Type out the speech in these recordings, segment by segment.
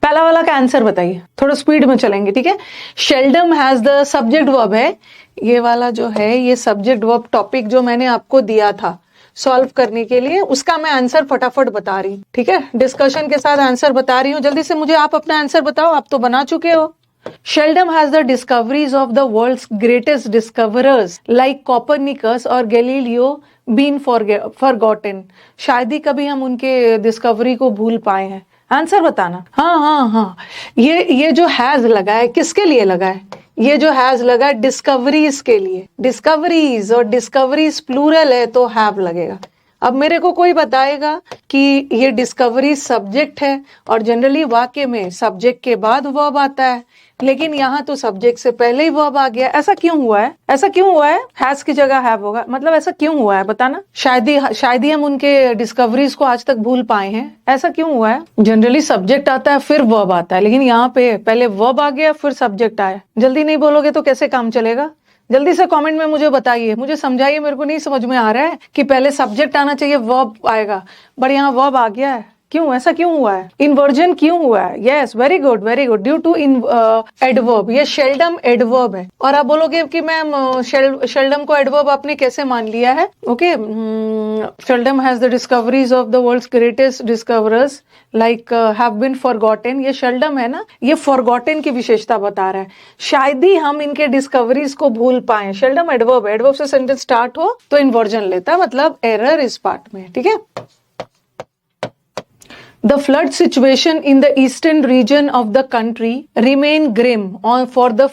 पहला वाला का आंसर बताइए, थोड़ा स्पीड में चलेंगे, ठीक है। Seldom has the subject verb है, ये वाला जो है ये सब्जेक्ट वर्ब टॉपिक जो मैंने आपको दिया था सॉल्व करने के लिए, उसका मैं आंसर फटाफट बता रही हूँ, ठीक है। डिस्कशन के साथ आंसर बता रही हूँ, जल्दी से मुझे आप अपना आंसर बताओ, आप तो बना चुके हो। Sheldon has the discoveries of the world's greatest discoverers like Copernicus और Galileo been forgotten. शायद ही कभी हम उनके डिस्कवरी को भूल पाए हैं। आंसर बताना। हाँ, ये जो हैज लगा है किसके लिए लगा है? ये जो हैज लगा है डिस्कवरीज के लिए। डिस्कवरीज और डिस्कवरीज प्लूरल है तो हैव लगेगा। अब मेरे को कोई बताएगा कि ये डिस्कवरी सब्जेक्ट है और जनरली वाक्य में सब्जेक्ट के बाद वर्ब आता है, लेकिन यहाँ तो सब्जेक्ट से पहले ही वर्ब आ गया। ऐसा क्यों हुआ है? ऐसा क्यों हुआ है? हैज की जगह हैव होगा, मतलब ऐसा क्यों हुआ है बताना। शायद ही हम उनके डिस्कवरीज को आज तक भूल पाए हैं। ऐसा क्यों हुआ है? जनरली सब्जेक्ट आता है फिर वर्ब आता है, लेकिन यहाँ पे पहले वर्ब आ गया फिर सब्जेक्ट आया। जल्दी नहीं बोलोगे तो कैसे काम चलेगा? जल्दी से कमेंट में मुझे बताइए, मुझे समझाइए, मेरे को नहीं समझ में आ रहा है कि पहले सब्जेक्ट आना चाहिए वर्ब आएगा, बट यहाँ वर्ब आ गया है। क्यों? ऐसा क्यों हुआ है? इन्वर्जन क्यों हुआ है? Yes, very good very good, due to adverb. ये शेल्डम एडवर्ब है। और आप बोलोगे कि मैम शेल्डम को एडवर्ब आपने कैसे मान लिया है? Okay, seldom has the discoveries of the world's greatest discoverers like have been forgotten. ये शेल्डम है ना, ये फॉरगॉटन की विशेषता बता रहा है। शायद ही हम इनके डिस्कवरीज को भूल पाए। शेल्डम एडवर्ब, एडवर्ब से सेंटेंस स्टार्ट हो तो इन्वर्जन लेता है, मतलब एरर इस पार्ट में, ठीक है। The flood situation in the eastern region of the country remain grim for the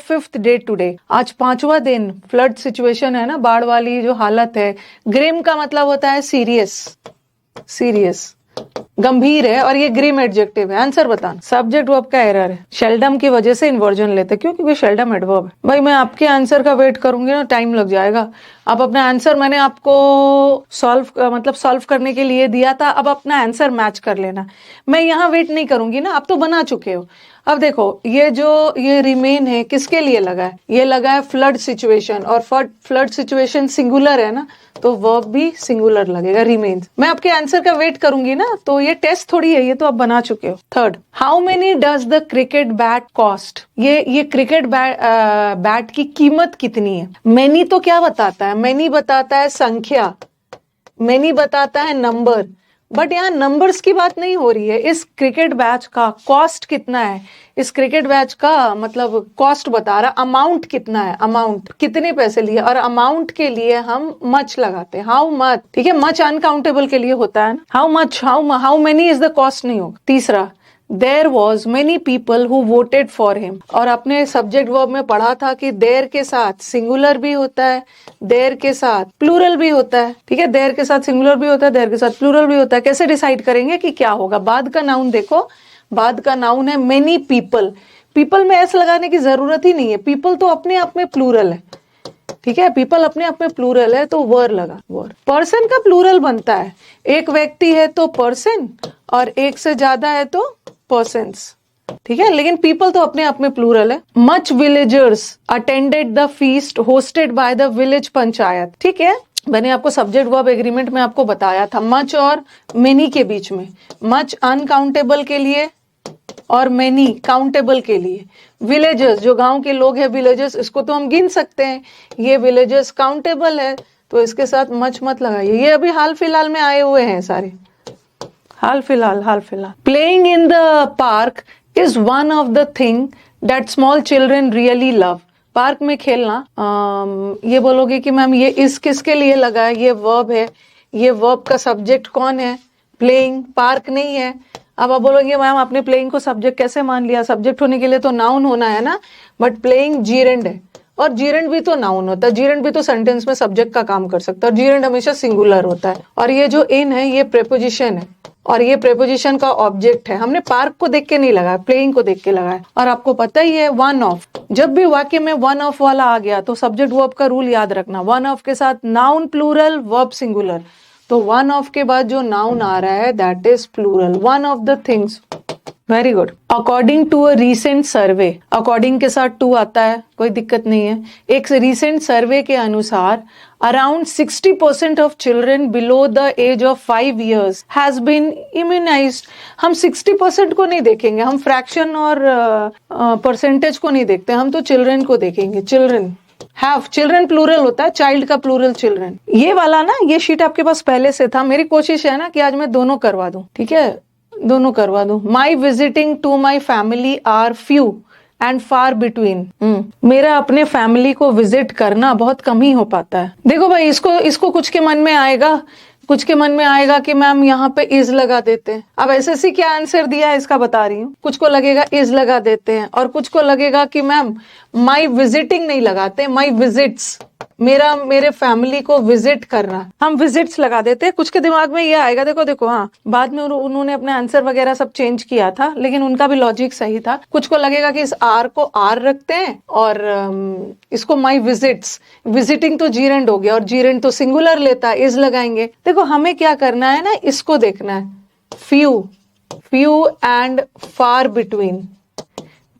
fifth day today. आज 5वां दिन फ्लड सिचुएशन है ना, बाढ़ वाली जो हालत है। ग्रिम का मतलब होता है सीरियस, गंभीर है, और ये ग्रिम एडजेक्टिव है। आंसर बताना। सब्जेक्ट वर्ब का एरर है, शेल्डम की वजह से इन्वर्जन लेते, क्योंकि शेल्डम एडवर्ब है। भाई मैं आपके आंसर का वेट करूंगी ना, टाइम लग जाएगा। अब अपना आंसर मैंने आपको सॉल्व करने के लिए दिया था, अब अपना आंसर मैच कर लेना। मैं यहाँ वेट नहीं करूंगी ना, आप तो बना चुके हो। अब देखो ये रिमेन है किसके लिए लगा है? ये लगा है फ्लड सिचुएशन, और फ्लड सिचुएशन सिंगुलर है ना, तो वर्ब भी सिंगुलर लगेगा, रिमेन्स। मैं आपके आंसर का वेट करूंगी ना, तो ये टेस्ट थोड़ी है, ये तो आप बना चुके हो। Third, how many does the cricket bat cost? ये क्रिकेट बैट की कीमत कितनी है? मेनी तो क्या बताता है? मेनी बताता है संख्या, मेनी बताता है नंबर, बट यहाँ नंबर्स की बात नहीं हो रही है। इस क्रिकेट बैच का कॉस्ट कितना है? इस क्रिकेट बैच का मतलब कॉस्ट बता रहा, अमाउंट कितना है, अमाउंट कितने पैसे लिए, और अमाउंट के लिए हम मच लगाते हैं, हाउ मच, ठीक है। मच अनकाउंटेबल के लिए होता है ना, how much, how many is the cost नहीं होगा। तीसरा, there was many people who voted for him, और अपने सब्जेक्ट वर्ब में पढ़ा था कि देयर के साथ सिंगुलर भी होता है, देयर के साथ प्लूरल भी होता है, ठीक है। देयर के साथ सिंगुलर भी होता है, देयर के साथ प्लूरल भी होता है। कैसे डिसाइड करेंगे कि क्या होगा? बाद का नाउन देखो, बाद का नाउन है मेनी पीपल। पीपल में एस लगाने की जरूरत ही नहीं है, पीपल तो अपने आप में प्लूरल है, ठीक है। पीपल अपने आप में प्लूरल है तो वर लगा, वर। पर्सन का प्लूरल बनता है, एक व्यक्ति है तो पर्सन, और एक से ज्यादा है तो पर्सन्स, ठीक है। लेकिन पीपल तो अपने आप में प्लूरल है। Much villagers attended the feast hosted by the village panchayat, ठीक है। मैंने आपको सब्जेक्ट वर्ब एग्रीमेंट में आपको बताया था, मच और मेनी के बीच में। मच अनकाउंटेबल के लिए और मेनी काउंटेबल के लिए। विलेजर्स जो गांव के लोग हैं, विलेजर्स इसको तो हम गिन सकते हैं, ये विलेजर्स काउंटेबल है, तो इसके साथ मच मत लगाइए। ये अभी हाल फिलहाल में आए हुए हैं सारे, हाल फिलहाल। Playing in the park is one of the thing that small children really love. Park में खेलना, ये बोलोगे कि मैम ये इस किसके लिए लगा है? ये वर्ब है, ये वर्ब का सब्जेक्ट कौन है? प्लेइंग, पार्क नहीं है। अब आप बोलोगे मैम आपने प्लेइंग को सब्जेक्ट कैसे मान लिया? सब्जेक्ट होने के लिए तो नाउन होना है ना, बट प्लेइंग जीरेंड है, और जीरेंड भी तो नाउन होता है, जीरेंड भी तो सेंटेंस में सब्जेक्ट का काम कर सकता है, और जीरेंड हमेशा सिंगुलर होता है। और ये जो इन है ये प्रेपोजिशन है, और ये प्रेपोजिशन का ऑब्जेक्ट है। हमने पार्क को देख के नहीं लगाया, प्लेइंग को देख के लगाया। और आपको पता ही है वन ऑफ, जब भी वाक्य में वन ऑफ वाला आ गया तो सब्जेक्ट वर्ब का रूल याद रखना, वन ऑफ के साथ नाउन प्लूरल, वर्ब सिंगुलर। तो वन ऑफ के बाद जो नाउन आ रहा है that is plural, one of the things. Very good. According to a recent survey, according के साथ टू आता है, कोई दिक्कत नहीं है। एक रीसेंट सर्वे के अनुसार around 60% of children below the age of 5 years has been immunised. हम 60% को नहीं देखेंगे, हम फ्रैक्शन और परसेंटेज को नहीं देखते, हम तो चिल्ड्रन को देखेंगे। चिल्ड्रन हैव, चिल्ड्रन प्लूरल होता है, चाइल्ड का प्लूरल चिल्ड्रन। ये वाला ना, ये शीट आपके पास पहले से था। मेरी कोशिश है ना कि आज मैं दोनों करवा दूं, ठीक है, दोनों करवा दूं। My visiting to my family are few and far between. मेरा अपने फैमिली को विजिट करना बहुत कम ही हो पाता है। देखो भाई, इसको कुछ के मन में आएगा, कुछ के मन में आएगा कि मैम यहाँ पे इज लगा देते हैं। अब एसएससी क्या आंसर दिया है इसका बता रही हूँ। कुछ को लगेगा इज लगा देते हैं, और कुछ को लगेगा कि मैम माई विजिटिंग नहीं लगाते, माई विजिट्स, मेरे फैमिली को विजिट करना, हम विजिट्स लगा देते हैं। कुछ के दिमाग में ये आएगा, देखो देखो, हाँ बाद में उन्होंने अपने आंसर वगैरह सब चेंज किया था, लेकिन उनका भी लॉजिक सही था। कुछ को लगेगा कि इस आर को आर रखते हैं और इसको माई विजिट्स, विजिटिंग तो जीरेंड हो गया और जीरेंड तो सिंगुलर लेता है, इज लगाएंगे। देखो हमें क्या करना है ना, इसको देखना है, few and far between.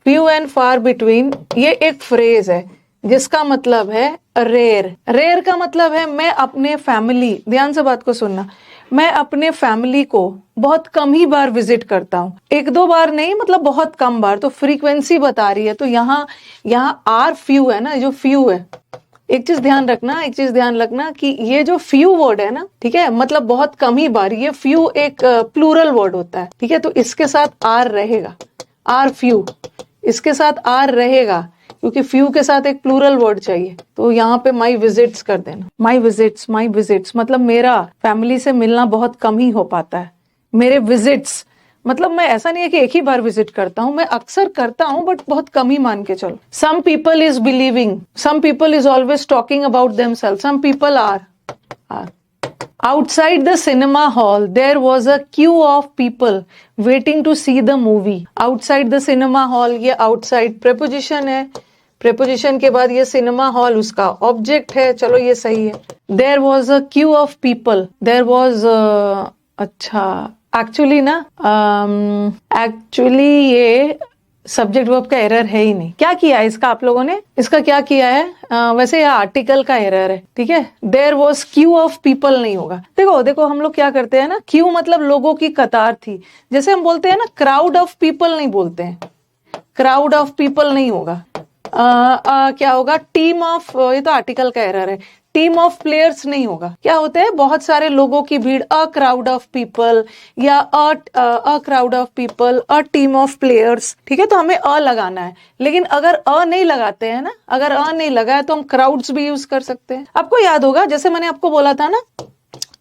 Few and far between ये एक फ्रेज है जिसका मतलब है रेयर। रेयर का मतलब है मैं अपने फैमिली, ध्यान से बात को सुनना, मैं अपने फैमिली को बहुत कम ही बार विजिट करता हूँ, एक दो बार नहीं, मतलब बहुत कम बार। तो फ्रीक्वेंसी बता रही है, तो यहाँ आर फ्यू है ना, जो फ्यू है। एक चीज ध्यान रखना कि ये जो फ्यू वर्ड है ना, ठीक है, मतलब बहुत कम ही बार, ये फ्यू एक प्लूरल वर्ड होता है, ठीक है। तो इसके साथ आर रहेगा, आर फ्यू, इसके साथ आर रहेगा, क्योंकि फ्यू के साथ एक प्लूरल वर्ड चाहिए। तो यहाँ पे माई विजिट्स कर देना, माई विजिट्स मतलब मेरा फैमिली से मिलना बहुत कम ही हो पाता है। मेरे विजिट्स मतलब मैं, ऐसा नहीं है कि एक ही बार विजिट करता हूँ, मैं अक्सर करता हूँ, बट बहुत कम ही मान के चलो। Some people is believing, some people is always talking about themself, some people are. Outside the cinema hall, there was a queue of people waiting to see the movie. Outside the cinema hall, ये outside preposition है, preposition के बाद ये cinema hall उसका object है, चलो ये सही है। There was a queue of people. There was अच्छा, actually ना, actually ये सब्जेक्ट वर्ब का एरर है ही नहीं। क्या किया है इसका आप लोगों ने, इसका क्या किया है, वैसे यह आर्टिकल का एरर है, ठीक है। There was queue of people नहीं होगा। देखो हम लोग क्या करते हैं ना, क्यू मतलब लोगों की कतार थी। जैसे हम बोलते हैं ना, क्राउड ऑफ पीपल नहीं बोलते हैं, क्राउड ऑफ पीपल नहीं होगा। क्या होगा, टीम ऑफ, ये तो आर्टिकल का एरर है, टीम ऑफ प्लेयर्स नहीं होगा। क्या होते हैं, बहुत सारे लोगों की भीड़, अ क्राउड ऑफ पीपल, या a crowd of people, a team of players, ठीक है। तो हमें अ लगाना है, लेकिन अगर अ नहीं लगाते हैं ना, अगर अ नहीं लगाए तो हम क्राउड्स भी यूज कर सकते हैं। आपको याद होगा, जैसे मैंने आपको बोला था ना,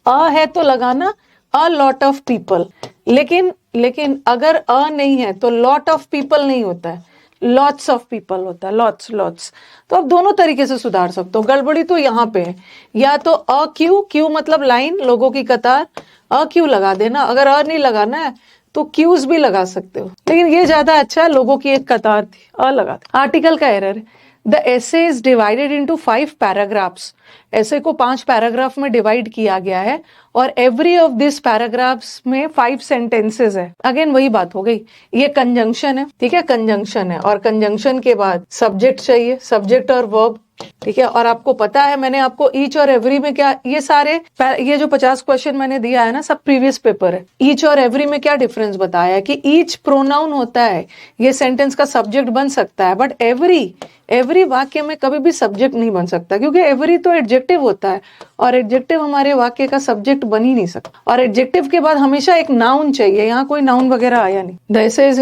अ है तो लगाना अ लॉट ऑफ पीपल, लेकिन अगर अ नहीं है तो लॉट ऑफ पीपल नहीं होता है, लॉट्स ऑफ पीपल होता है, लॉट्स। तो आप दोनों तरीके से सुधार सकते हो। गड़बड़ी तो यहाँ पे है, या तो अ क्यू मतलब लाइन, लोगों की कतार, अ क्यू लगा देना। अगर अ नहीं लगाना है तो क्यूज भी लगा सकते हो, लेकिन ये ज्यादा अच्छा है, लोगों की एक कतार थी, अ लगा दे। आर्टिकल का एरर है। The essay is divided into 5 paragraphs. ऐसे को 5 पैराग्राफ में डिवाइड किया गया है, और एवरी ऑफ दिस पैराग्राफ्स में 5 सेंटेंसेस है। अगेन वही बात हो गई, ये कंजंक्शन है, ठीक है, कंजंक्शन है, और कंजंक्शन के बाद सब्जेक्ट चाहिए, सब्जेक्ट और वर्ब, ठीक है। और आपको पता है, मैंने आपको ईच और एवरी में क्या, ये जो 50 क्वेश्चन मैंने दिया है ना, सब प्रीवियस पेपर है। ईच और एवरी में क्या डिफरेंस बताया है कि ईच प्रोनाउन होता है, ये सेंटेंस का सब्जेक्ट बन सकता है, बट एवरी वाक्य में कभी भी सब्जेक्ट नहीं बन सकता, क्योंकि एवरी तो एडजेक्टिव होता है, और एडजेक्टिव हमारे वाक्य का सब्जेक्ट बन ही नहीं सकता। और एडजेक्टिव के बाद हमेशा एक नाउन चाहिए, यहाँ कोई नाउन वगैरह आया नहीं। This is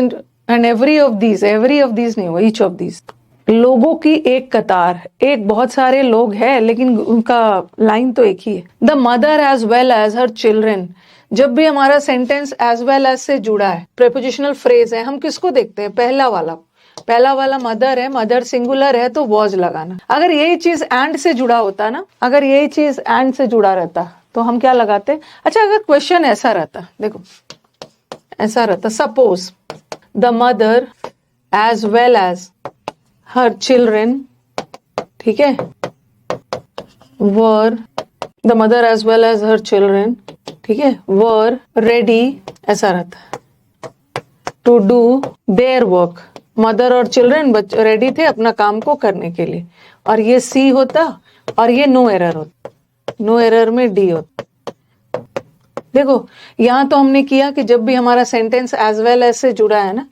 and every of these नहीं हुआ, ईच ऑफ दीज। लोगों की एक कतार, एक बहुत सारे लोग हैं, लेकिन उनका लाइन तो एक ही है। The mother as well as her children, जब भी हमारा सेंटेंस एज वेल एज से जुड़ा है, प्रेपोजिशनल फ्रेज है, हम किसको देखते हैं, पहला वाला मदर है, मदर सिंगुलर है तो वॉज लगाना। अगर यही चीज एंड से जुड़ा होता ना, अगर यही चीज एंड से जुड़ा रहता तो हम क्या लगाते। अच्छा, अगर क्वेश्चन ऐसा रहता, देखो ऐसा रहता, suppose the mother as well as her children, ठीक है, were, the mother as well as her children, ठीक है, वर रेडी, ऐसा रहता है। To do their work. Mother और चिल्ड्रन रेडी थे अपना काम को करने के लिए, और ये सी होता और ये नो एरर होता, नो एरर में डी होता। देखो यहां तो हमने किया कि जब भी हमारा सेंटेंस एज वेल एज से जुड़ा है ना,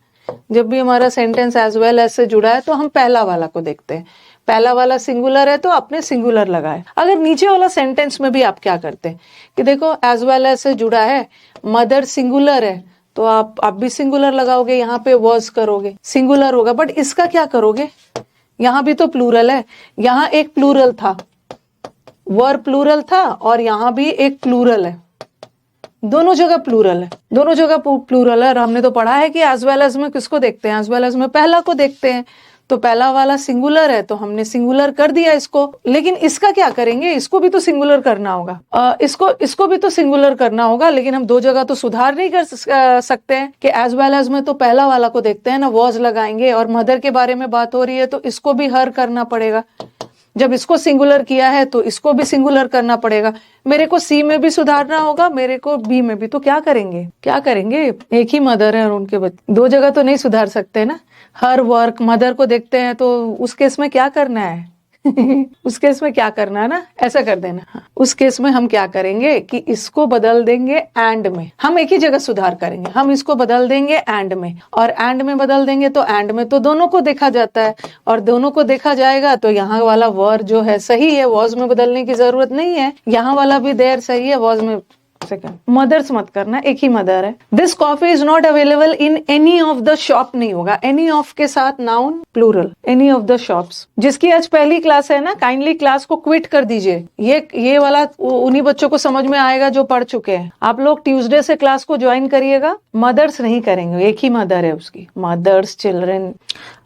जब भी हमारा सेंटेंस एज वेल एज से जुड़ा है तो हम पहला वाला को देखते हैं। पहला वाला सिंगुलर है तो आपने सिंगुलर लगाया। अगर नीचे वाला सेंटेंस में भी आप क्या करते हैं कि देखो एज वेल एज से जुड़ा है, मदर सिंगुलर है तो आप भी सिंगुलर लगाओगे, यहाँ पे वॉज करोगे, सिंगुलर होगा। बट इसका क्या करोगे, यहाँ भी तो प्लूरल है, यहाँ एक प्लूरल था, वर प्लूरल था, और यहाँ भी एक प्लूरल है, दोनों जगह प्लूरल है, दोनों जगह प्लूरल है। और हमने तो पढ़ा है कि एज वेल एज में किसको देखते हैं, एज वेल एज में पहला को देखते हैं। तो पहला वाला सिंगुलर है तो हमने सिंगुलर कर दिया इसको। लेकिन इसका क्या करेंगे, इसको भी तो सिंगुलर करना होगा, इसको भी तो सिंगुलर करना होगा। लेकिन हम दो जगह तो सुधार नहीं कर सकते हैं कि एज वेल एज में तो पहला वाला को देखते हैं ना, वॉज लगाएंगे, और मदर के बारे में बात हो रही है तो इसको भी हर करना पड़ेगा। जब इसको सिंगुलर किया है तो इसको भी सिंगुलर करना पड़ेगा। मेरे को सी में भी सुधारना होगा, मेरे को बी में भी। तो क्या करेंगे, क्या करेंगे, एक ही मदर है और उनके बच्चे, दो जगह तो नहीं सुधार सकते ना। हर वर्क मदर को देखते हैं तो उस केस में क्या करना है उस केस में क्या करना है ना, ऐसा कर देना। उस केस में हम क्या करेंगे कि इसको बदल देंगे एंड में, हम एक ही जगह सुधार करेंगे, हम इसको बदल देंगे एंड में, और एंड में बदल देंगे तो एंड में तो दोनों को देखा जाता है, और दोनों को देखा जाएगा तो यहाँ वाला वर्ड जो है सही है, वॉज में बदलने की जरूरत नहीं है, यहाँ वाला भी देयर सही है, वॉज में सेकंड। मदर्स मत करना, एक ही मदर है। This coffee is not available in any of the shop नहीं होगा, एनी ऑफ के साथ noun plural, any of the shops. जिसकी आज पहली क्लास है ना, काइंडली क्लास को क्विट कर दीजिए। ये वाला उन्हीं बच्चों को समझ में आएगा जो पढ़ चुके हैं। आप लोग ट्यूसडे से क्लास को ज्वाइन करिएगा। मदर्स नहीं करेंगे, एक ही मदर है उसकी, mother's children.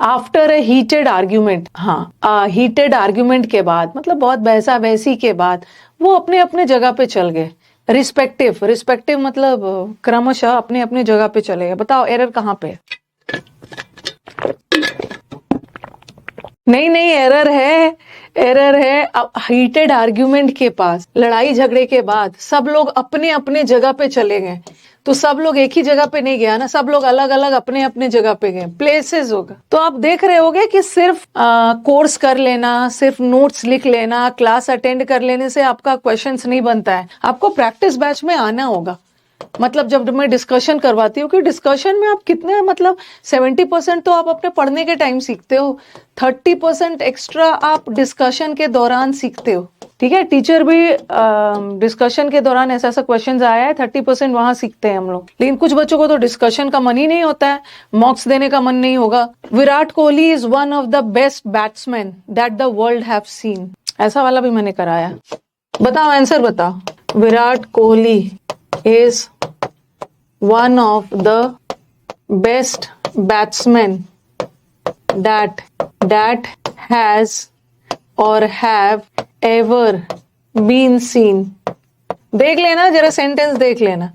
After a heated argument, हाँ हीटेड आर्ग्यूमेंट के बाद मतलब बहुत बहसा बहसी के बाद वो अपने अपने जगह पे चल गए। रिस्पेक्टिव मतलब क्रमशः अपने अपने जगह पे चले गए। बताओ एरर कहाँ पे है? नहीं एरर है हीटेड आर्ग्यूमेंट के पास, लड़ाई झगड़े के बाद सब लोग अपने अपने जगह पे चले गए। तो सब लोग एक ही जगह पे नहीं गया ना, सब लोग अलग अलग अपने अपने जगह पे गए, प्लेसेस होगा। तो आप देख रहे होगे कि सिर्फ कोर्स कर लेना, सिर्फ नोट्स लिख लेना, क्लास अटेंड कर लेने से आपका क्वेश्चंस नहीं बनता है। आपको प्रैक्टिस बैच में आना होगा। मतलब जब मैं डिस्कशन करवाती हूँ कि डिस्कशन में आप कितने मतलब 70% तो आप अपने पढ़ने के टाइम सीखते हो, 30% एक्स्ट्रा आप डिस्कशन के दौरान सीखते हो। ठीक है, टीचर भी डिस्कशन के दौरान ऐसा क्वेश्चन आया है, 30% वहां सीखते हैं हम लोग। लेकिन कुछ बच्चों को तो डिस्कशन का मन ही नहीं होता है, मॉक्स देने का मन नहीं होगा। Virat Kohli is one of the best batsman that the world have seen, ऐसा वाला भी मैंने कराया। बताओ आंसर बताओ। Virat Kohli is one of the best batsmen that has or have ever been seen। देख लेना जरा, सेंटेंस देख लेना,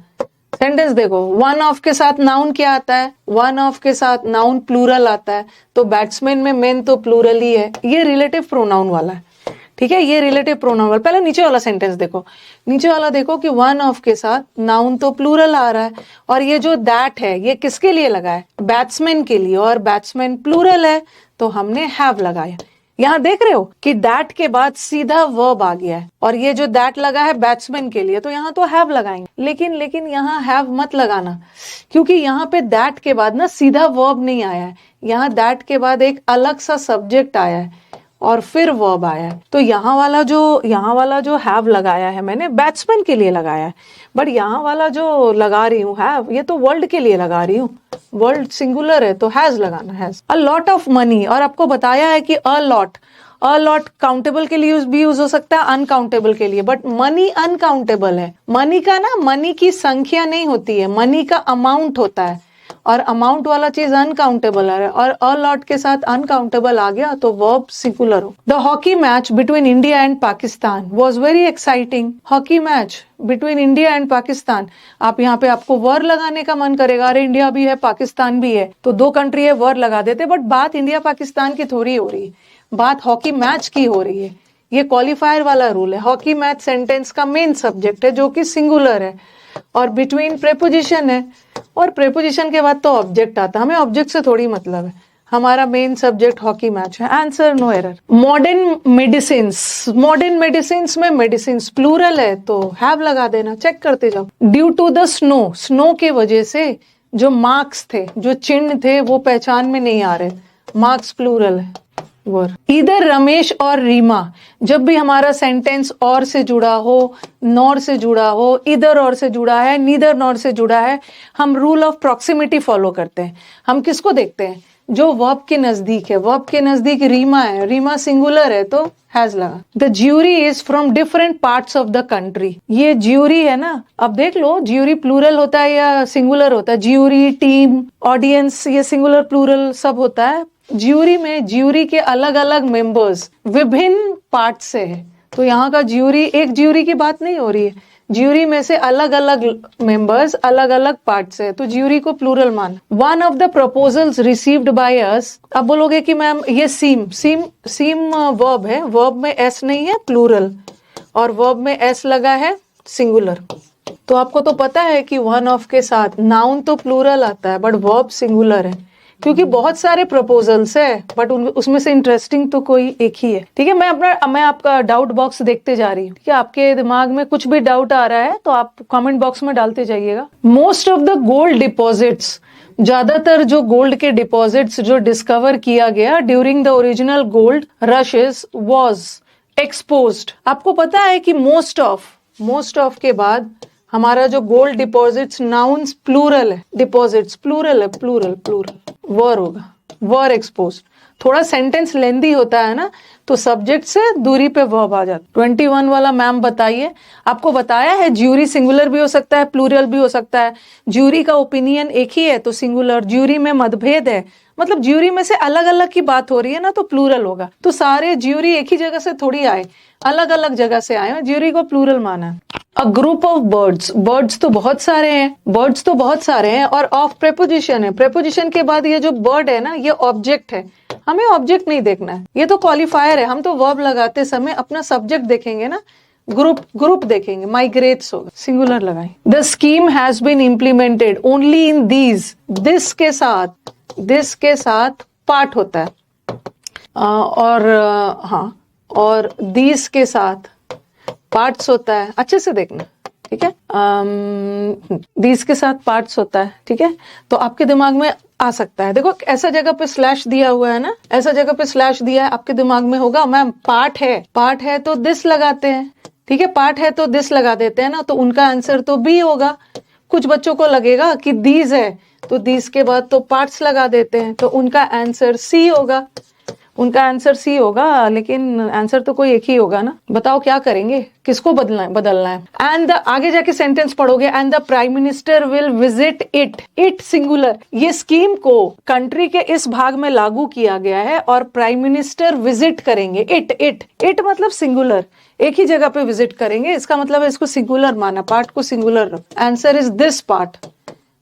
सेंटेंस देखो। वन ऑफ के साथ नाउन क्या आता है, वन ऑफ के साथ नाउन प्लूरल आता है, तो बैट्समैन में मेन तो प्लूरल ही है। ये रिलेटिव प्रोनाउन वाला है, ठीक है, ये रिलेटिव प्रोनाउन वाला। पहले नीचे वाला सेंटेंस देखो, नीचे वाला देखो कि वन ऑफ के साथ नाउन तो प्लूरल आ रहा है, और ये जो दैट है ये किसके लिए लगा है, बैट्समैन के लिए, और बैट्समैन प्लूरल है तो हमने हैव लगाया। यहाँ देख रहे हो कि दैट के बाद सीधा वर्ब आ गया है, और ये जो दैट लगा है बैट्समैन के लिए तो यहाँ तो हैव लगाएंगे। लेकिन यहाँ हैव मत लगाना, क्योंकि यहाँ पे दैट के बाद ना सीधा वर्ब नहीं आया है, यहाँ दैट के बाद एक अलग सा सब्जेक्ट आया है और फिर वर्ब आया है। तो यहाँ वाला जो हैव लगाया है मैंने बैट्समैन के लिए लगाया है, बट यहाँ वाला जो लगा रही हूँ हैव, ये तो वर्ल्ड के लिए लगा रही हूँ, वर्ल्ड सिंगुलर है तो हैज लगाना, has. A lot of money, और आपको बताया है कि अ लॉट काउंटेबल के लिए भी यूज हो सकता है, अनकाउंटेबल के लिए, बट मनी अनकाउंटेबल है। मनी का ना, मनी की संख्या नहीं होती है, मनी का अमाउंट होता है, और अमाउंट वाला चीज अनकाउंटेबल है, और अ लॉट के साथ अनकाउंटेबल आ गया तो वर्ब सिंगुलर हो। The hockey match between India and Pakistan was very exciting. Hockey match between India and Pakistan, आप यहाँ पे आपको वर लगाने का मन करेगा, अरे इंडिया भी है पाकिस्तान भी है तो दो कंट्री है, वर लगा देते, बट बात इंडिया पाकिस्तान की थोड़ी हो रही है, बात हॉकी मैच की हो रही है। ये क्वालिफायर वाला रूल है, हॉकी मैच सेंटेंस का मेन सब्जेक्ट है जो कि सिंगुलर है। और बिटवीन प्रेपोजिशन है, और प्रेपोजिशन के बाद तो ऑब्जेक्ट आता है। हमें ऑब्जेक्ट से थोड़ी मतलब है, हमारा मेन सब्जेक्ट हॉकी मैच है। Answer no error. Modern medicine में मेडिसिन प्लूरल है तो हैव लगा देना, चेक करते जाओ। ड्यू टू द स्नो के वजह से जो मार्क्स थे, जो चिन्ह थे वो पहचान में नहीं आ रहे, मार्क्स प्लूरल है। इधर रमेश और रीमा, जब भी हमारा सेंटेंस और से जुड़ा हो, नॉर से जुड़ा हो, इधर और से जुड़ा है, नीदर नॉर से जुड़ा है, हम रूल ऑफ प्रॉक्सिमिटी फॉलो करते हैं। हम किसको देखते हैं? जो वर्ब के नजदीक है। वर्ब के नजदीक रीमा है, रीमा सिंगुलर है तो हैज लगा। The jury is from different parts of the country. ये ज्यूरी है ना, अब देख लो ज्यूरी प्लूरल होता है या सिंगुलर होता है? ज्यूरी, टीम, ऑडियंस, ये सिंगुलर प्लूरल सब होता है। ज्यूरी में ज्यूरी के अलग अलग मेंबर्स विभिन्न पार्ट से है, तो यहाँ का ज्यूरी, एक ज्यूरी की बात नहीं हो रही है, ज्यूरी में से अलग अलग मेंबर्स अलग अलग पार्ट से है, तो ज्यूरी को प्लूरल मान। One of the proposals received by us. अब बोलोगे कि मैम ये सीम वर्ब है, वर्ब में एस नहीं है, प्लूरल, और वर्ब में एस लगा है, सिंगुलर। तो आपको तो पता है कि वन ऑफ के साथ नाउन तो प्लूरल आता है बट वर्ब सिंगुलर है, क्योंकि बहुत सारे प्रपोजल्स है बट उसमें से इंटरेस्टिंग तो कोई एक ही है। ठीक है, मैं आपका डाउट बॉक्स देखते जा रही हूँ। ठीक है, आपके दिमाग में कुछ भी डाउट आ रहा है तो आप कमेंट बॉक्स में डालते जाइएगा। Most of the gold deposits, ज्यादातर जो गोल्ड के डिपॉजिट्स जो डिस्कवर किया गया during the original gold rashes was exposed. आपको पता है कि मोस्ट ऑफ के बाद हमारा जो गोल्ड डिपॉजिट्स, नाउन्स प्लूरल है, डिपॉजिट्स प्लूरल है, प्लूरल वर होगा, वर एक्सपोज्ड। थोड़ा सेंटेंस लेंदी होता है ना, तो सब्जेक्ट से दूरी पे वर्ब आ जाता है। 21 वाला मैम बताइए, आपको बताया है ज्यूरी सिंगुलर भी हो सकता है, प्लूरल भी हो सकता है। ज्यूरी का ओपिनियन एक ही है तो सिंगुलर, ज्यूरी में मतभेद है, मतलब ज्यूरी में से अलग अलग की बात हो रही है ना, तो प्लूरल होगा। तो सारे ज्यूरी एक ही जगह से थोड़ी आए, अलग अलग जगह से आए, ज्यूरी को प्लूरल माना है। A group of birds, birds तो बहुत सारे हैं, और ऑफ प्रेपोजिशन है। प्रेपोजिशन के बाद ये जो बर्ड है ना, ये ऑब्जेक्ट है, हमें ऑब्जेक्ट नहीं देखना है, ये तो क्वालिफायर है। हम तो वर्ब लगाते समय अपना सब्जेक्ट देखेंगे ना, ग्रुप देखेंगे, माइग्रेट्स होगा, सिंगुलर लगाएं। The scheme has been implemented only in these, this के साथ पार्ट होता है, और दीज के साथ पार्ट्स होता है, अच्छे से देखना, ठीक है। दीज के साथ पार्ट्स होता है, ठीक है, तो आपके दिमाग में आ सकता है। देखो ऐसा जगह पे स्लैश दिया हुआ है ना, ऐसा जगह पे स्लैश दिया है, आपके दिमाग में होगा मैम पार्ट है तो दिस लगाते हैं, ठीक है, पार्ट है तो दिस लगा देते हैं ना, तो उनका आंसर तो बी होगा। कुछ बच्चों को लगेगा कि दीज है तो दीज के बाद तो पार्ट्स लगा देते हैं, तो उनका आंसर सी होगा, लेकिन आंसर तो कोई एक ही होगा ना। बताओ क्या करेंगे, किसको बदलना है। एंड द, आगे जाके सेंटेंस पढ़ोगे, and the prime minister will visit it singular. ये स्कीम को कंट्री के इस भाग में लागू किया गया है और प्राइम मिनिस्टर विजिट करेंगे। इट मतलब सिंगुलर, एक ही जगह पे विजिट करेंगे, इसका मतलब है इसको सिंगुलर माना, पार्ट को सिंगुलर रखो। आंसर इज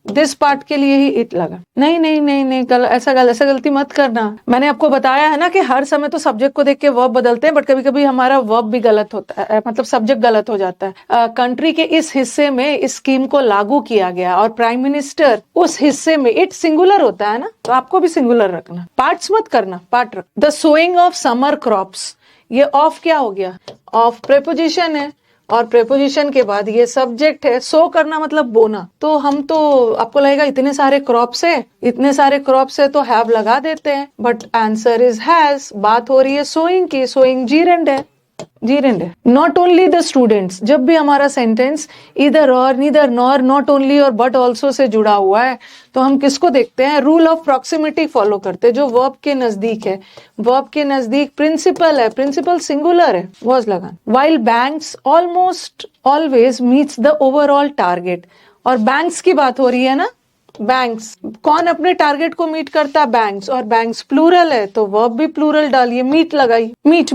दिस पार्ट के लिए ही इट लगा। नहीं, ऐसा गलती मत करना। मैंने आपको बताया है ना कि हर समय तो सब्जेक्ट को देख के वर्ब बदलते हैं, बट कभी कभी हमारा वर्ब भी गलत होता है, मतलब सब्जेक्ट गलत हो जाता है। कंट्री के इस हिस्से में इस स्कीम को लागू किया गया और प्राइम मिनिस्टर उस हिस्से में, इट सिंगुलर होता है ना, तो आपको भी सिंगुलर रखना, पार्ट्स मत करना, पार्ट रख। The sowing of summer crops, ये ऑफ क्या हो गया, ऑफ प्रेपोजिशन है, और प्रेपोजिशन के बाद ये सब्जेक्ट है। सो करना मतलब बोना, तो हम तो, आपको लगेगा इतने सारे क्रॉप्स है तो हैव लगा देते हैं, बट आंसर इज हैज। बात हो रही है सोइंग की, सोइंग जीरेंड है। नॉट ओनली द स्टूडेंट्स, जब भी हमारा सेंटेंस इधर और, नीदर नॉर, नॉट ओनली और बट ऑल्सो से जुड़ा हुआ है, तो हम किसको देखते हैं, रूल ऑफ प्रॉक्सिमिटी फॉलो करते हैं, जो वर्ब के नजदीक है। वर्ब के नजदीक प्रिंसिपल है, प्रिंसिपल सिंगुलर है, वॉज लगा। While banks almost always meets the overall target, और बैंक्स की बात हो रही है ना, बैंक्स, कौन अपने टारगेट को मीट करता, बैंक्स, और बैंक्स प्लूरल है तो वर्ब भी प्लूरल डालिए, मीट लगाई, मीट।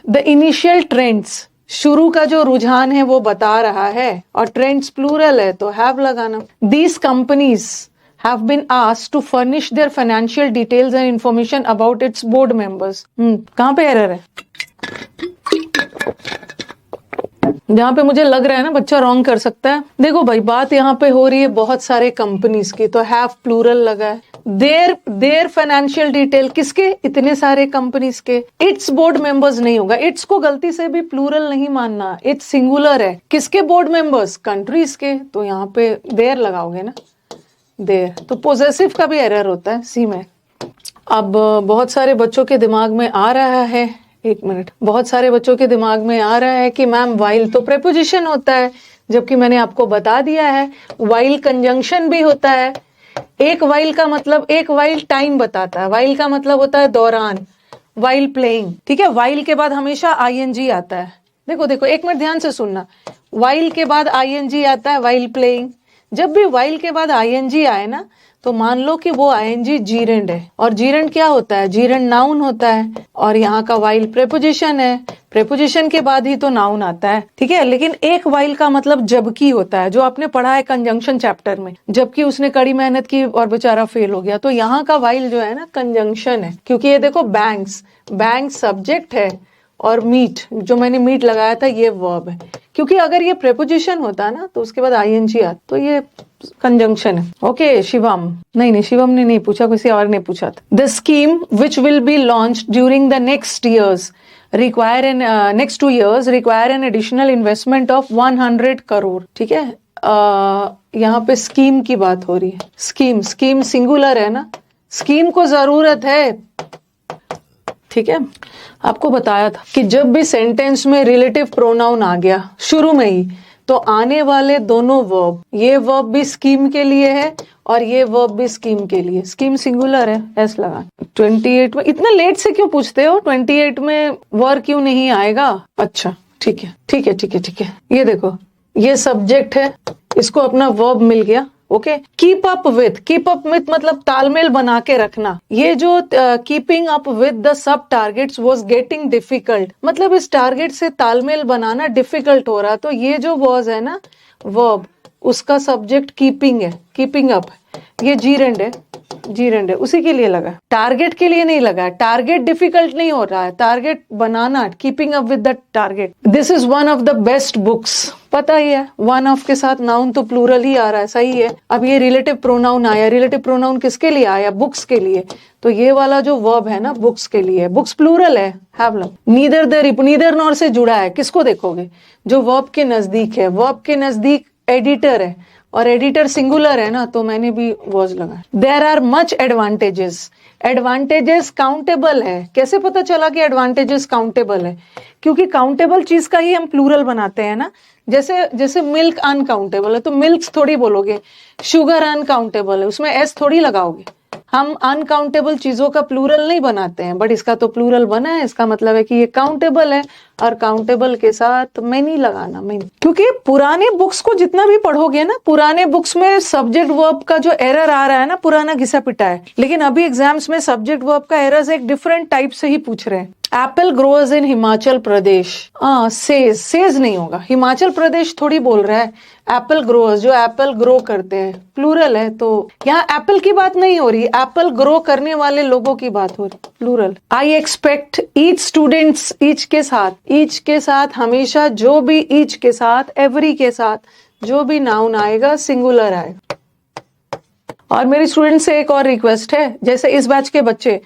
द इनिशियल ट्रेंड्स, शुरू का जो रुझान है वो बता रहा है, और ट्रेंड्स प्लूरल है तो हैव लगाना। These companies have been asked to furnish their financial details and information about its board members. कहाँ पे एरर है, जहाँ पे मुझे लग रहा है ना बच्चा रॉन्ग कर सकता है। देखो भाई, बात यहाँ पे हो रही है बहुत सारे कंपनीज की, तो हैव प्लूरल लगा है। देयर फाइनेंशियल डिटेल, किसके? इतने सारे कंपनीज के। इट्स बोर्ड मेंबर्स नहीं होगा, इट्स को गलती से भी प्लूरल नहीं मानना, इट्स सिंगुलर है। किसके बोर्ड मेंबर्स? कंट्रीज के, तो यहाँ पे देयर लगाओगे ना, देयर। तो पोजेसिव का भी एरर होता है सी में। अब बहुत सारे बच्चों के दिमाग में आ रहा है, एक मिनट, बहुत सारे बच्चों के दिमाग में आ रहा है कि मैम वाइल तो प्रेपोजिशन होता है, जबकि मैंने आपको बता दिया है वाइल कंजंक्शन भी होता है। एक वाइल का मतलब, एक वाइल टाइम बताता है, वाइल का मतलब होता है दौरान, वाइल प्लेइंग, ठीक है। वाइल के बाद हमेशा आईएनजी आता है। देखो देखो, एक मिनट ध्यान से सुनना, वाइल के बाद आईएनजी आता है, वाइल प्लेइंग। जब भी वाइल के बाद आईएनजी आए ना, तो मान लो कि वो आईएनजी जीरेंड है, और जीरेंड क्या होता है? जीरेंड नाउन होता है, और यहाँ का वाइल प्रेपोजिशन है। प्रेपोजिशन के बाद ही तो नाउन आता है, ठीक है। लेकिन एक वाइल का मतलब जबकि होता है, जो आपने पढ़ा है कंजंक्शन चैप्टर में, जबकि उसने कड़ी मेहनत की और बेचारा फेल हो गया। तो यहाँ का वाइल जो है ना कंजंक्शन है, क्योंकि ये देखो बैंक्स, बैंक सब्जेक्ट है, और मीट, जो मैंने मीट लगाया था ये वर्ब है। क्योंकि अगर ये प्रेपोजिशन होता है ना, तो उसके बाद आईएनजी आता, तो ये कंजंक्शन है। ओके शिवम, नहीं शिवम ने नहीं पूछा, किसी और ने पूछा था। The scheme which will be launch during the next years require an next 2 years require an additional investment of 100 crore, ठीक है। यहाँ पे स्कीम की बात हो रही है। स्कीम, स्कीम सिंगुलर है ना, स्कीम को जरूरत है, ठीक है। आपको बताया था कि जब भी सेंटेंस में रिलेटिव प्रोनाउन आ गया शुरू में ही, तो आने वाले दोनों वर्ब, ये वर्ब भी स्कीम के लिए है और ये वर्ब भी स्कीम के लिए। स्कीम सिंगुलर है, एस लगा। 28 में इतना लेट से क्यों पूछते हो? 28 में वर क्यों नहीं आएगा? अच्छा ठीक है ठीक है ठीक है ठीक है। ये देखो, ये सब्जेक्ट है, इसको अपना वर्ब मिल गया। ओके, कीप अप विथ मतलब तालमेल बना के रखना। ये जो keeping up with the sub targets was getting difficult, मतलब इस टारगेट से तालमेल बनाना डिफिकल्ट हो रहा। तो ये जो वाज है ना वर्ब, उसका सब्जेक्ट कीपिंग है, कीपिंग अप, ये जीरेंड है, जीरेंड है, उसी के लिए लगा, टारगेट के लिए नहीं लगा। टारगेट डिफिकल्ट नहीं हो रहा है, target banana, keeping up with the target. This is one of the best books, पता ही है, वन ऑफ के साथ नाउन तो प्लूरल ही आ रहा है, सही है। अब ये रिलेटिव प्रोनाउन आया, रिलेटिव प्रोनाउन किसके लिए आया? बुक्स के लिए। तो ये वाला जो वर्ब है ना बुक्स के लिए, बुक्स प्लूरल है, have love. Neither the, neither nor से जुड़ा है, किसको देखोगे? जो वर्ब के नजदीक है, वर्ब के नजदीक एडिटर है, और एडिटर सिंगुलर है ना, तो मैंने भी वॉज लगा। There are much advantages, advantages countable है। कैसे पता चला कि एडवांटेजेस काउंटेबल है? क्योंकि काउंटेबल चीज का ही हम प्लूरल बनाते हैं ना। जैसे जैसे मिल्क अनकाउंटेबल है, तो मिल्क थोड़ी बोलोगे। शुगर अनकाउंटेबल है, उसमें एस थोड़ी लगाओगे। हम अनकाउंटेबल चीजों का प्लूरल नहीं बनाते हैं, बट इसका तो प्लूरल बना है, इसका मतलब है कि ये काउंटेबल है, और काउंटेबल के साथ मैनी लगाना, मैनी। क्योंकि पुराने बुक्स को जितना भी पढ़ोगे ना, पुराने बुक्स में सब्जेक्ट वर्ब का जो एरर आ रहा है ना, पुराना घिसा पिटा है। लेकिन अभी एग्जाम्स में सब्जेक्ट वर्ब का एरर एक डिफरेंट टाइप से ही पूछ रहे हैं। Apple grows in Himachal Pradesh, says नहीं होगा, हिमाचल प्रदेश थोड़ी बोल रहा है। एप्पल ग्रोज, जो एप्पल ग्रो करते हैं, प्लूरल है, तो यहाँ एप्पल की बात नहीं हो रही, एप्पल ग्रो करने वाले लोगों की बात हो रही, plural. I expect each students, each के साथ, ईच के साथ हमेशा, जो भी ईच के साथ, एवरी के साथ जो भी नाउन आएगा सिंगुलर आएगा। और मेरी स्टूडेंट से एक और रिक्वेस्ट है, जैसे इस बैच के बच्चे,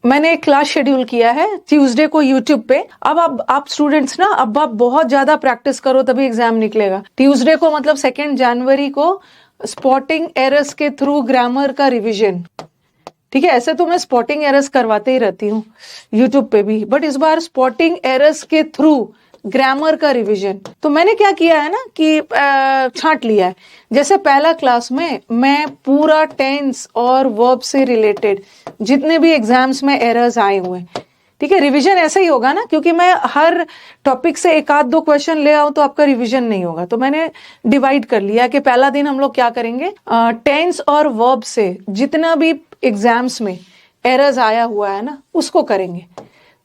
मैंने एक क्लास शेड्यूल किया है ट्यूसडे को यूट्यूब पे। अब आप स्टूडेंट्स ना, अब आप बहुत ज्यादा प्रैक्टिस करो, तभी एग्जाम निकलेगा। ट्यूसडे को मतलब 2 जनवरी को स्पॉटिंग एरर्स के थ्रू ग्रामर का रिवीजन, ठीक है। ऐसे तो मैं स्पॉटिंग एरर्स करवाते ही रहती हूँ यूट्यूब पे भी, बट इस बार स्पॉटिंग एरर्स के थ्रू ग्रामर का रिवीजन। तो मैंने क्या किया है ना कि छांट लिया है। जैसे पहला क्लास में मैं पूरा टेंस और वर्ब से रिलेटेड जितने भी एग्जाम्स में एरर्स आए हुए, ठीक है, रिवीजन ऐसे ही होगा ना, क्योंकि मैं हर टॉपिक से 1-2 क्वेश्चन ले आऊं तो आपका रिवीजन नहीं होगा। तो मैंने डिवाइड कर लिया कि पहला दिन हम लोग क्या करेंगे, टेंस और वर्ब से जितना भी एग्जाम्स में एरर्स आया हुआ है ना उसको करेंगे।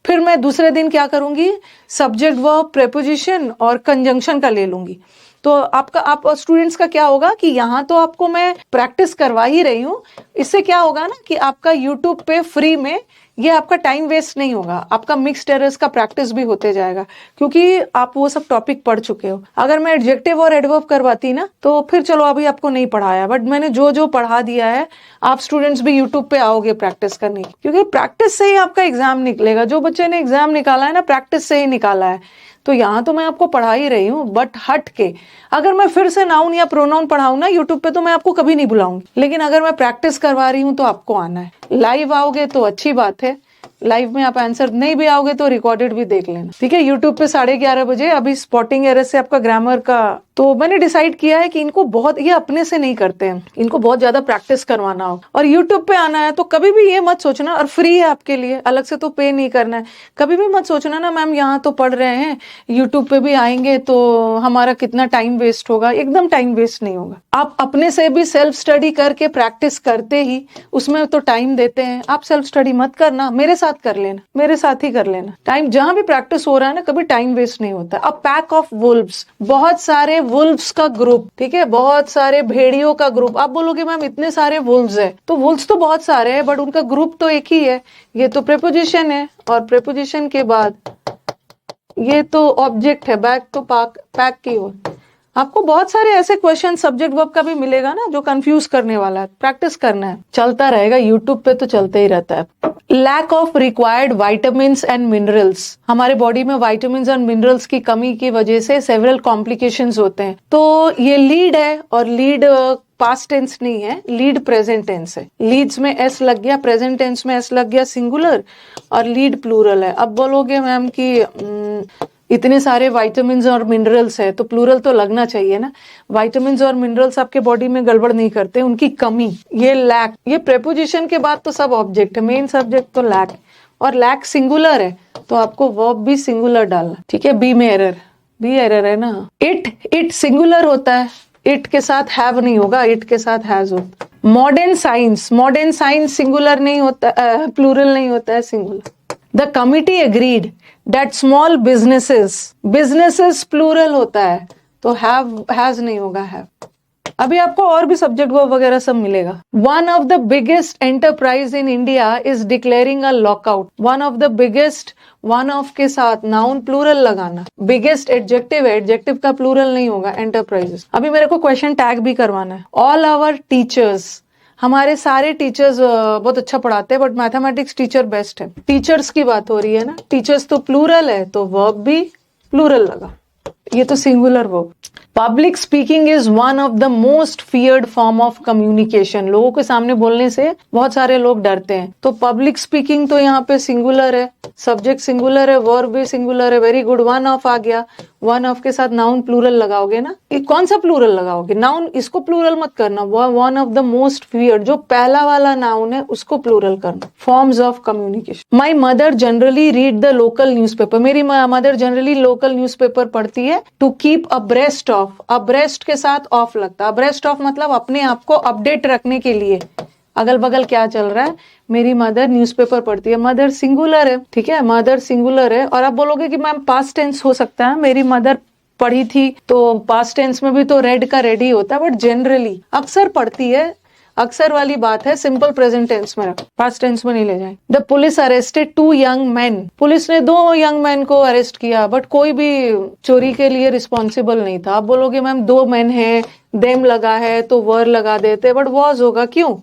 फिर मैं दूसरे दिन क्या करूंगी, सब्जेक्ट वर्ब, प्रेपोजिशन और कंजंक्शन का ले लूंगी। तो आप स्टूडेंट्स का क्या होगा कि यहाँ तो आपको मैं प्रैक्टिस करवा ही रही हूँ, इससे क्या होगा ना कि आपका यूट्यूब पे फ्री में ये आपका टाइम वेस्ट नहीं होगा, आपका मिक्स्ड एरर्स का प्रैक्टिस भी होते जाएगा क्योंकि आप वो सब टॉपिक पढ़ चुके हो। अगर मैं एडजेक्टिव और एडवर्ब करवाती ना तो फिर चलो अभी आपको नहीं पढ़ाया, बट मैंने जो जो पढ़ा दिया है आप स्टूडेंट्स भी यूट्यूब पे आओगे प्रैक्टिस करने की, क्योंकि प्रैक्टिस से ही आपका एग्जाम निकलेगा। जो बच्चे ने एग्जाम निकाला है ना प्रैक्टिस से ही निकाला है। तो यहाँ तो मैं आपको पढ़ा ही रही हूँ, बट हट के अगर मैं फिर से नाउन या प्रोनाउन पढ़ाऊँ ना यूट्यूब पे तो मैं आपको कभी नहीं बुलाऊंगी, लेकिन अगर मैं प्रैक्टिस करवा रही हूँ तो आपको आना है। लाइव आओगे तो अच्छी बात है, लाइव में आप आंसर नहीं भी आओगे तो रिकॉर्डेड भी देख लेना, ठीक है। यूट्यूब पे 11:30 बजे अभी स्पॉटिंग एरर से आपका ग्रामर का, तो मैंने डिसाइड किया है कि इनको बहुत, ये अपने से नहीं करते हैं, इनको बहुत ज्यादा प्रैक्टिस करवाना हो और यूट्यूब पे आना है तो कभी भी ये मत सोचना, और फ्री है आपके लिए, अलग से तो पे नहीं करना है। कभी भी मत सोचना ना मैम यहाँ तो पढ़ रहे हैं यूट्यूब पे भी आएंगे तो हमारा कितना टाइम वेस्ट होगा। एकदम टाइम वेस्ट नहीं होगा। आप अपने से भी सेल्फ स्टडी करके प्रैक्टिस करते ही उसमें तो टाइम देते हैं। आप सेल्फ स्टडी मत करना, मेरे साथ कर लेना, मेरे साथ ही कर लेना। टाइम जहां भी प्रैक्टिस हो रहा है ना कभी टाइम वेस्ट नहीं होता। अब पैक ऑफ वुल्व्स, बहुत सारे वुल्व्स का ग्रुप, ठीक है, बहुत सारे भेड़ियों का ग्रुप। आप बोलोगे मैम इतने सारे वुल्व्स है, तो वुल्व्स तो बहुत सारे हैं बट उनका ग्रुप तो एक ही है। ये तो प्रेपोजिशन है और प्रेपोजिशन के बाद ये तो ऑब्जेक्ट है, बैक तो पैक की ओर। आपको बहुत सारे ऐसे क्वेश्चन सब्जेक्ट वर्ब का भी मिलेगा ना जो कंफ्यूज करने वाला है, प्रैक्टिस करना है, चलता रहेगा। यूट्यूब पे तो चलते ही रहता है। Lack of required vitamins and minerals, हमारे बॉडी में वाइटामिन्स और मिनरल्स की कमी की वजह से सेवरल कॉम्प्लिकेशंस होते हैं। तो ये लीड है, और लीड पास्ट टेंस नहीं है, लीड प्रेजेंट टेंस है। लीड्स में एस लग गया, प्रेजेंट टेंस में एस लग गया सिंगुलर, और लीड प्लूरल है। अब बोलोगे मैम कि इतने सारे वाइटामिन्स और मिनरल्स है तो प्लूरल तो लगना चाहिए ना। वाइटामिन्स और मिनरल्स आपके बॉडी में गड़बड़ नहीं करते, उनकी कमी, ये लैक। ये प्रेपोजिशन के बाद तो सब ऑब्जेक्ट है, मेन सब्जेक्ट तो लैक, और लैक सिंगुलर है तो आपको वर्ब भी सिंगुलर डालना, ठीक है। बी में एरर, बी एरर है ना। इट सिंगुलर होता है, इट के साथ हैव नहीं होगा, इट के साथ हैज होता। मॉडर्न साइंस सिंगुलर नहीं होता, प्लूरल नहीं होता है, singular. The committee agreed that small businesses plural होता है तो has नहीं होगा, have। अभी आपको और भी सब्जेक्ट वर्ब वगैरह सब मिलेगा। One of the biggest enterprise in India is declaring a lockout। One of the biggest, one of के साथ नाउन प्लूरल लगाना। बिगेस्ट एडजेक्टिव है, एडजेक्टिव का प्लूरल नहीं होगा, एंटरप्राइजेस। अभी मेरे को क्वेश्चन टैग भी करवाना है। All our teachers, हमारे सारे टीचर्स बहुत अच्छा पढ़ाते हैं बट मैथमेटिक्स टीचर बेस्ट है। टीचर्स की बात हो रही है ना, टीचर्स तो प्लूरल है तो वर्ब भी प्लूरल लगा, ये तो singular verb. Public speaking is one of the most feared form of communication. लोगों के सामने बोलने से बहुत सारे लोग डरते हैं, तो पब्लिक स्पीकिंग तो यहाँ पे सिंगुलर है, सब्जेक्ट सिंगुलर है, वर्ब भी सिंगुलर है। वेरी गुड, वन ऑफ आ गया। वन ऑफ के साथ नाउन प्लूरल लगाओगे ना, ये कौन सा प्लूरल लगाओगे? नाउन, इसको प्लूरल मत करना। One of the most feared, जो पहला वाला नाउन है उसको प्लूरल करना। Forms of communication. My mother generally read the local newspaper. मेरी मदर जनरली लोकल न्यूज़पेपर पढ़ती है। To keep abreast of, abreast के साथ ऑफ लगता है। अब्रेस्ट ऑफ मतलब अपने आप को अपडेट रखने के लिए, अगल बगल क्या चल रहा है। मेरी मदर न्यूज़पेपर पढ़ती है, मदर सिंगुलर है, ठीक है, मदर सिंगुलर है। और आप बोलोगे कि मैम पास्ट टेंस हो सकता है, मेरी मदर पढ़ी थी, तो पास्ट टेंस में भी तो रेड का रेड ही होता है, बट जनरली अक्सर पढ़ती है, अक्सर वाली बात है, सिंपल प्रेजेंट टेंस में रखो, पास्ट टेंस में नहीं ले जाए। The police arrested 2 young man. Police ने 2 यंग मैन को अरेस्ट किया, बट कोई भी चोरी के लिए रिस्पॉन्सिबल नहीं था। आप बोलोगे मैम 2 मैन है, देम लगा है तो वर लगा देते, बट वॉज होगा, क्यों?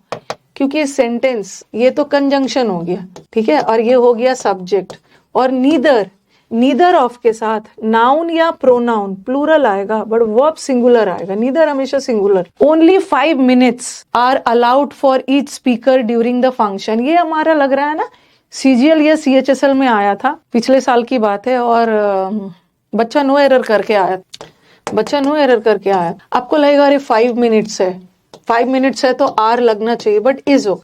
क्योंकि सेंटेंस, ये तो कंजंक्शन हो गया, ठीक है, और ये हो गया सब्जेक्ट। और नीदर ऑफ के साथ नाउन या प्रोनाउन प्लूरल आएगा बट वर्ब सिंगुलर आएगा। नीदर हमेशा singular. Only 5 minutes are allowed for each speaker during the function. ये हमारा लग रहा है ना CGL या CHSL में आया था, पिछले साल की बात है, और बच्चा नो एरर करके आया। आपको लगेगा अरे 5 minutes है, 5 minutes है तो आर लगना चाहिए, बट इज हो,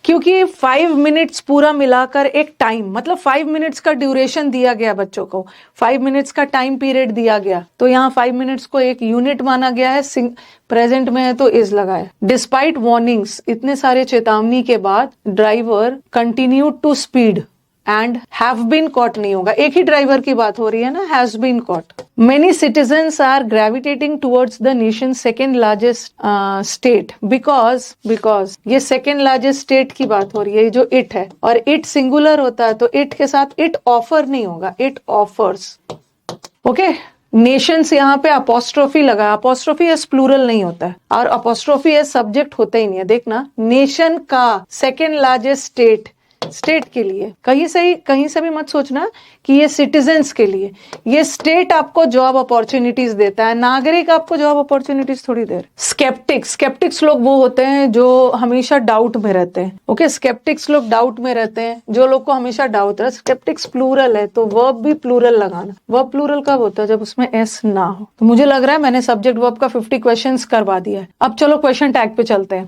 क्योंकि 5 minutes पूरा मिलाकर एक टाइम, मतलब 5 minutes का ड्यूरेशन दिया गया बच्चों को, 5 minutes का टाइम पीरियड दिया गया, तो यहाँ 5 minutes को एक यूनिट माना गया है। प्रेजेंट में है तो इज लगाया। डिस्पाइट वार्निंग्स, इतने सारे चेतावनी के बाद driver continue to speed, and have been caught नहीं होगा, एक ही ड्राइवर की बात हो रही है ना, has been caught. Many citizens are gravitating towards the nation second largest state because ये सेकेंड लार्जेस्ट स्टेट की बात हो रही है, जो इट है, और इट सिंगुलर होता है तो इट के साथ इट ऑफर नहीं होगा, इट ऑफर्स। ओके, नेशंस यहाँ पे अपोस्ट्रोफी लगा, अपोस्ट्रोफी एस प्लूरल नहीं होता है और अपोस्ट्रोफी एस सब्जेक्ट होता ही नहीं है। देखना, नेशन का सेकेंड लार्जेस्ट स्टेट के लिए, कहीं से भी मत सोचना कि ये सिटीजन्स के लिए, ये स्टेट आपको जॉब अपॉर्चुनिटीज देता है, नागरिक आपको जॉब अपॉर्चुनिटीज थोड़ी देर। स्केप्टिक्स लोग वो होते हैं जो हमेशा डाउट में रहते हैं। ओके, स्केप्टिक्स लोग डाउट में रहते हैं, जो लोग को हमेशा डाउट है। स्केप्टिक्स प्लूरल है तो वर्ब भी प्लूरल लगाना। वर्ब प्लूरल कब होता है? जब उसमें एस ना हो। तो मुझे लग रहा है मैंने सब्जेक्ट वर्ब का 50 क्वेश्चंस करवा दिया है। अब चलो क्वेश्चन टैग पे चलते हैं।